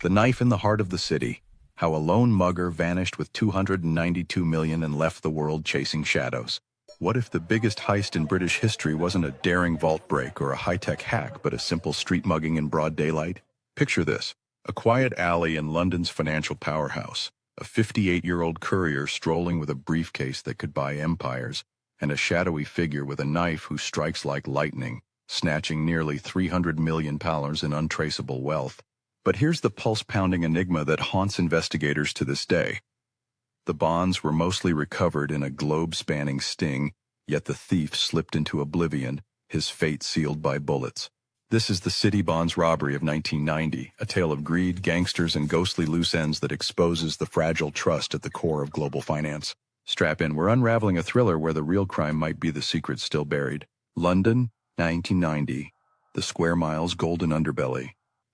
The knife in the heart of the city. How a lone mugger vanished with 292 million and left the world chasing shadows. What if the biggest heist in British history wasn't a daring vault break or a high-tech hack, but a simple street mugging in broad daylight? Picture this: a quiet alley in London's financial powerhouse, a 58-year-old courier strolling with a briefcase that could buy empires, and a shadowy figure with a knife who strikes like lightning, snatching nearly £300 million in untraceable wealth. But here's the pulse-pounding enigma that haunts investigators to this day. The bonds were mostly recovered in a globe-spanning sting, yet the thief slipped into oblivion, his fate sealed by bullets. This is the City Bonds robbery of 1990, a tale of greed, gangsters, and ghostly loose ends that exposes the fragile trust at the core of global finance. Strap in, we're unraveling a thriller where the real crime might be the secret still buried. London, 1990. The square mile's golden underbelly.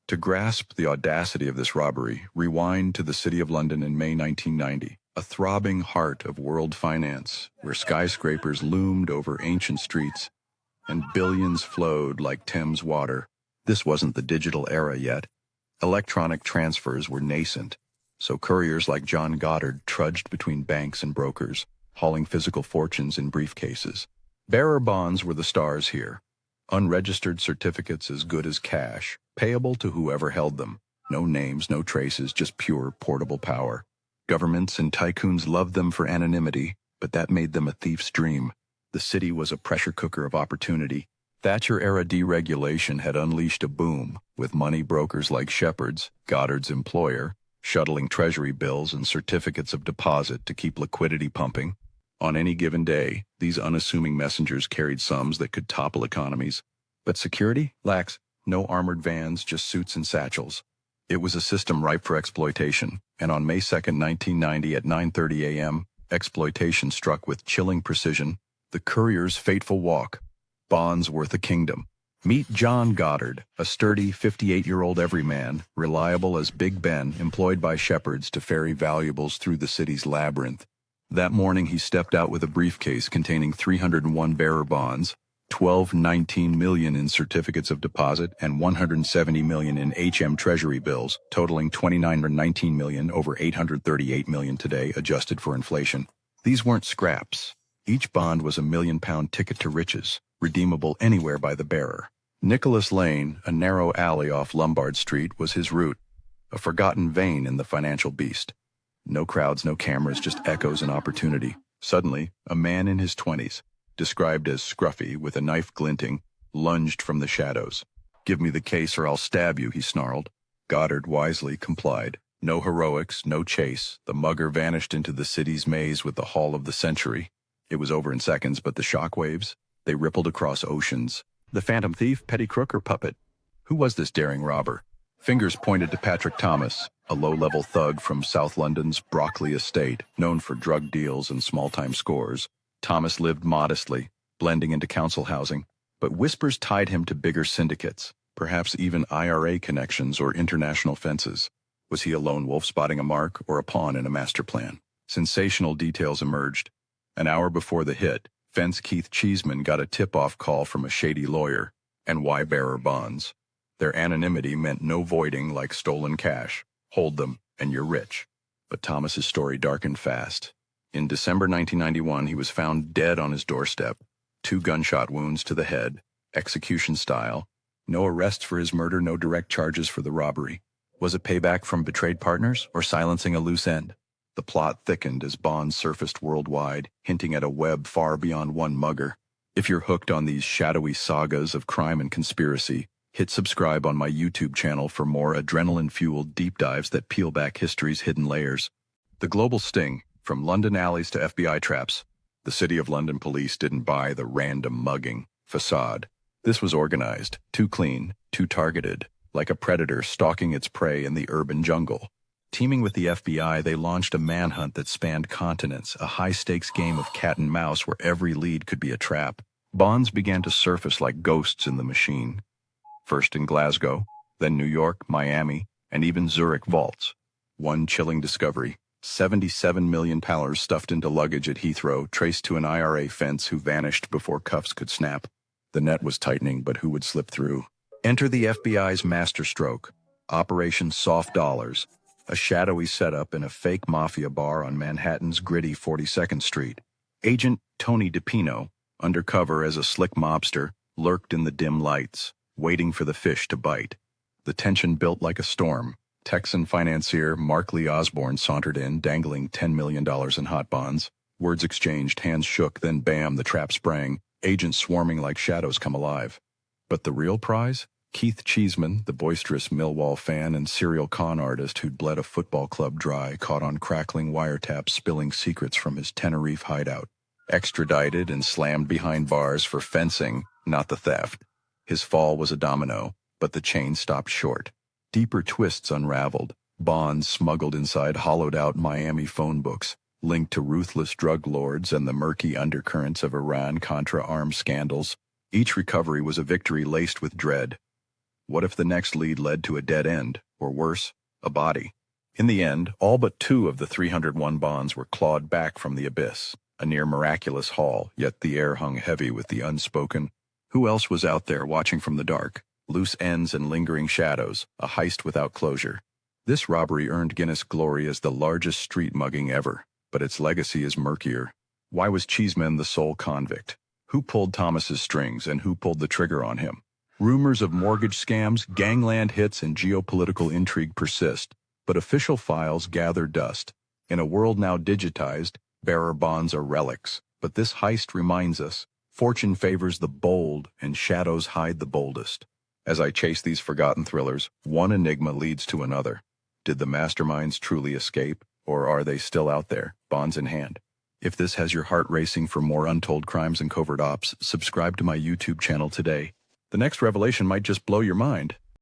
To grasp the audacity of this robbery, rewind to the City of London in May 1990, a throbbing heart of world finance, where skyscrapers loomed over ancient streets and billions flowed like Thames water. This wasn't the digital era yet. Electronic transfers were nascent, so couriers like John Goddard trudged between banks and brokers, hauling physical fortunes in briefcases. Bearer bonds were the stars here. Unregistered certificates as good as cash, payable to whoever held them. No names, no traces, just pure portable power. Governments and tycoons loved them for anonymity, but that made them a thief's dream. The city was a pressure cooker of opportunity. Thatcher-era deregulation had unleashed a boom, with money brokers like Shepherd's, Goddard's employer, shuttling treasury bills and certificates of deposit to keep liquidity pumping. On any given day, these unassuming messengers carried sums that could topple economies. But security? Lax. No armored vans, just suits and satchels. It was a system ripe for exploitation, and on May 2, 1990 at 9:30 a.m., exploitation struck with chilling precision. The courier's fateful walk. Bonds worth a kingdom. Meet John Goddard, a sturdy 58-year-old everyman, reliable as Big Ben, employed by Shepherds to ferry valuables through the city's labyrinth. That morning he stepped out with a briefcase containing 301 bearer bonds, 12.19 million in certificates of deposit, and 170 million in HM treasury bills, totaling 29.19 million over 838 million today, adjusted for inflation. These weren't scraps. Each bond was £1 million ticket to riches, redeemable anywhere by the bearer. Nicholas Lane, a narrow alley off Lombard Street, was his route, a forgotten vein in the financial beast. No crowds, no cameras, just echoes and opportunity. Suddenly, a man in his 20s, described as scruffy, with a knife glinting, lunged from the shadows. "Give me the case or I'll stab you," he snarled. Goddard wisely complied. No heroics, no chase. The mugger vanished into the city's maze with the haul of the century. It was over in seconds, but the shockwaves, they rippled across oceans. The phantom thief, petty crook, or puppet? Who was this daring robber? Fingers pointed to Patrick Thomas, a low-level thug from South London's Brockley estate, known for drug deals and small-time scores. Thomas lived modestly, blending into council housing, but whispers tied him to bigger syndicates, perhaps even IRA connections or international fences. Was he a lone wolf spotting a mark, or a pawn in a master plan? Sensational details emerged. An hour before the hit, fence Keith Cheeseman got a tip-off call from a shady lawyer. And why bearer bonds? Their anonymity meant no voiding like stolen cash. Hold them, and you're rich. But Thomas's story darkened fast. In December 1991, he was found dead on his doorstep. 2 gunshot wounds to the head, execution style. No arrests for his murder, no direct charges for the robbery. Was it payback from betrayed partners, or silencing a loose end? The plot thickened as bonds surfaced worldwide, hinting at a web far beyond one mugger. If you're hooked on these shadowy sagas of crime and conspiracy, hit subscribe on my YouTube channel for more adrenaline-fueled deep dives that peel back history's hidden layers. The global sting, from London alleys to FBI traps. The City of London police didn't buy the random mugging facade. This was organized, too clean, too targeted, like a predator stalking its prey in the urban jungle. Teaming with the FBI, they launched a manhunt that spanned continents, a high-stakes game of cat and mouse where every lead could be a trap. Bonds began to surface like ghosts in the machine. First in Glasgow, then New York, Miami, and even Zurich vaults. One chilling discovery: 77 million pounds stuffed into luggage at Heathrow, traced to an IRA fence who vanished before cuffs could snap. The net was tightening, but who would slip through? Enter the FBI's masterstroke. Operation Soft Dollars, a shadowy setup in a fake mafia bar on Manhattan's gritty 42nd Street. Agent Tony DiPino, undercover as a slick mobster, lurked in the dim lights, waiting for the fish to bite. The tension built like a storm. Texan financier Mark Lee Osborne sauntered in, dangling $10 million in hot bonds. Words exchanged, hands shook, then bam, the trap sprang, agents swarming like shadows come alive. But the real prize? Keith Cheeseman, the boisterous Millwall fan and serial con artist who'd bled a football club dry, caught on crackling wiretaps spilling secrets from his Tenerife hideout. Extradited and slammed behind bars for fencing, not the theft. His fall was a domino, but the chain stopped short. Deeper twists unraveled, bonds smuggled inside hollowed-out Miami phone books, linked to ruthless drug lords and the murky undercurrents of Iran-Contra arms scandals. Each recovery was a victory laced with dread. What if the next lead led to a dead end, or worse, a body? In the end, all but 2 of the 301 bonds were clawed back from the abyss, a near miraculous haul, yet the air hung heavy with the unspoken. Who else was out there watching from the dark? Loose ends and lingering shadows, a heist without closure. This robbery earned Guinness glory as the largest street mugging ever, but its legacy is murkier. Why was Cheeseman the sole convict? Who pulled Thomas's strings and who pulled the trigger on him? Rumors of mortgage scams, gangland hits, and geopolitical intrigue persist, but official files gather dust. In a world now digitized, bearer bonds are relics, but this heist reminds us, fortune favors the bold and shadows hide the boldest. As I chase these forgotten thrillers, one enigma leads to another. Did the masterminds truly escape, or are they still out there, bonds in hand? If this has your heart racing for more untold crimes and covert ops, subscribe to my YouTube channel today. The next revelation might just blow your mind.